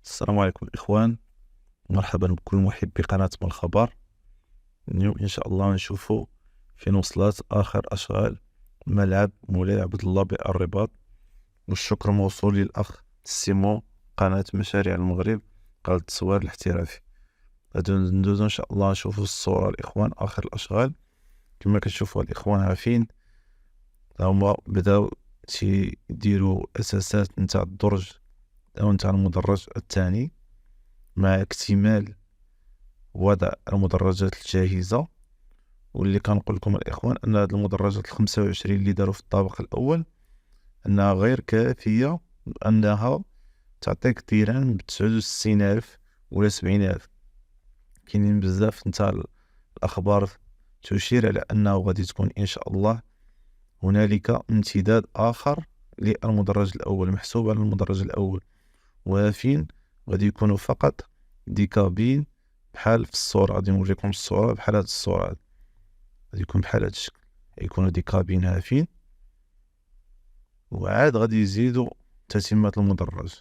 السلام عليكم الإخوان، مرحبا بكل محبي قناة من الخبر. اليوم إن شاء الله نشوفوا فين وصلت آخر أشغال ملعب مولاي عبد الله بالرباط، والشكر موصول للأخ سيمون قناة مشاريع المغرب قناة التصوير الاحترافي. غادي ندوزو إن شاء الله نشوفوا الصورة الإخوان آخر الأشغال. كما كتشوفوا الإخوان عارفين هما بداو تيديروا أساسات نتاع الدرج أو نتاع المدرج الثاني، مع اكتمال وضع المدرجات الجاهزة. واللي كنقول لكم الإخوان أن هاد المدرجات 25 اللي داروا في الطابق الأول أنها غير كافية، أنها تعطيك تيران ب69,000 ولا 70,000. كاينين بزاف نتاع الأخبار تشير على أنه غادي تكون إن شاء الله هنالك امتداد آخر للمدرج الأول محسوب على المدرج الأول، وفين غادي يكونوا فقط دي كابين بحال في الصورة. غادي نوريكم الصورة بحال هاد الصورة هاد. غادي يكون بحال هاد الشكل، يكونوا دي كابين هافين، وعاد غادي يزيدوا تتمة المدرج.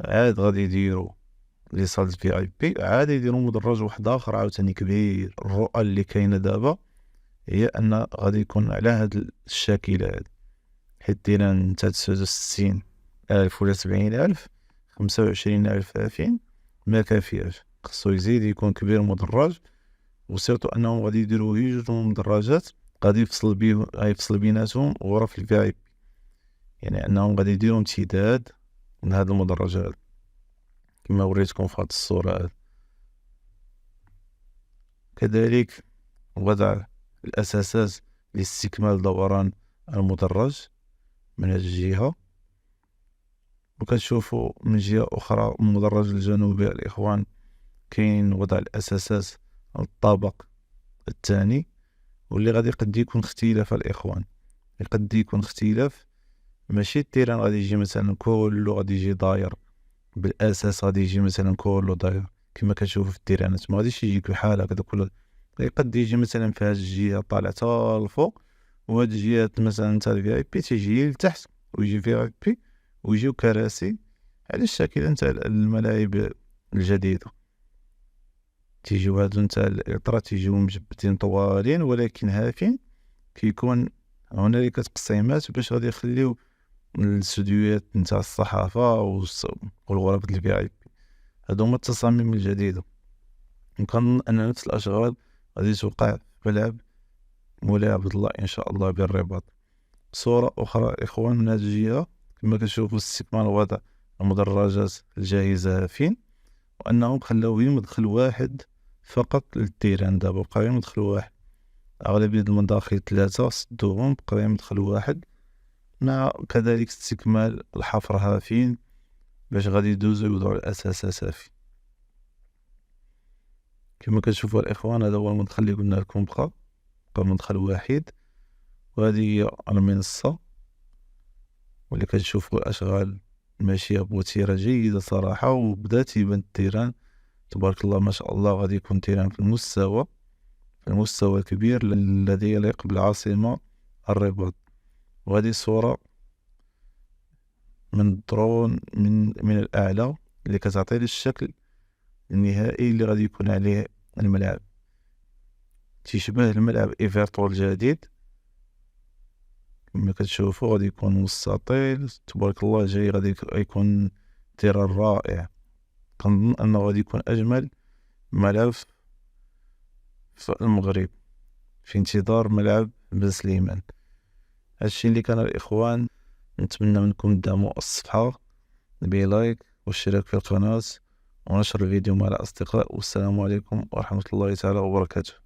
عاد غادي يديروا لي صال في اي بي، عاد يديروا مدرج واحد اخر عاوتاني كبير. الرؤى اللي كاينه دابا هي ان غادي يكون على هاد الشاكل هاد، حيت دينا نتا 69,000 ولا 70,000، 25,000 هافين ما كافياش، خصو يزيد يكون كبير مدرج. وسيرتو انهم غادي يديروا جوج مدرجات غادي يفصل بيناتهم غرف الفي اي بي، يعني انهم غادي يديروا امتداد من هاد المدرجات كما وريتكم في هاد الصورة هاد. كذلك وضع الاساسات لاستكمال دوران المدرج من هاد الجهة. وكتشوفوا من جهة اخرى المدرج الجنوبي الاخوان كاين وضع الاساسات الطابق الثاني، واللي غادي قد يكون اختلاف الاخوان، قد يكون اختلاف. ماشي التيران غادي يجي مثلا كله غادي يجي داير بالاساس، غادي يجي مثلا كله داير كما كتشوفوا في التيرانات، ما غاديش يجيك بحال هكذا كله. قد يجي مثلا في هاد الجهه طالع حتى الفوق، وهاد الجهات مثلا تاع الفي اي بي تيجي لتحت، ويجي في اي بي ويجيو كراسي على الشكل نتاع الملاعب الجديده. تيجيو هادو نتاع الاطرا تيجيو مجبدين طوالين ولكن هافين، كيكون هنالك تقسيمات باش غادي يخليو الاستوديوهات نتاع الصحافة والغرف الفي اي بي. هادو هما التصاميم الجديدة. نكون أن نفس الأشغال غادي توقع في ملعب مولاي عبد الله إن شاء الله بالرباط. صورة أخرى إخوان من هاد الجهة، كما كتشوفوا استكمال وضع المدرجات الجاهزة هافين، وأنهم خلاو مدخل واحد فقط للتيران. دابا بقى مدخل واحد، أغلبية المداخل 3 سدوهم، بقى مدخل واحد، مع كذلك استكمال الحفر هافين باش غادي يدوزو يوضعوا الأساسات هافين. كما كتشوفوا الإخوان هذا هو المدخل اللي قلنا لكم، بقى مدخل واحد. وهذه هي المنصة، واللي كتشوفوا الأشغال ماشية بوتيرة جيدة صراحة، وبدا تيبان التيران تبارك الله ما شاء الله. غادي يكون تيران في المستوى الكبير الذي يليق بالعاصمة الرباط. وهذه صورة من الدرون من الأعلى اللي كتعطي الشكل النهائي اللي غادي يكون عليه الملعب. تيشبه الملعب إيفرتون الجديد كما كتشوفوا، غادي يكون مستطيل تبارك الله جاي، غادي يكون تيران رائع. كنظن أنه غادي يكون أجمل ملعب في المغرب في انتظار ملعب بن سليمان. هادشي اللي كان الإخوان، نتمنى منكم تدعموا الصفحة بلايك والاشتراك في القناة ونشر الفيديو مع الأصدقاء. والسلام عليكم ورحمة الله تعالى وبركاته.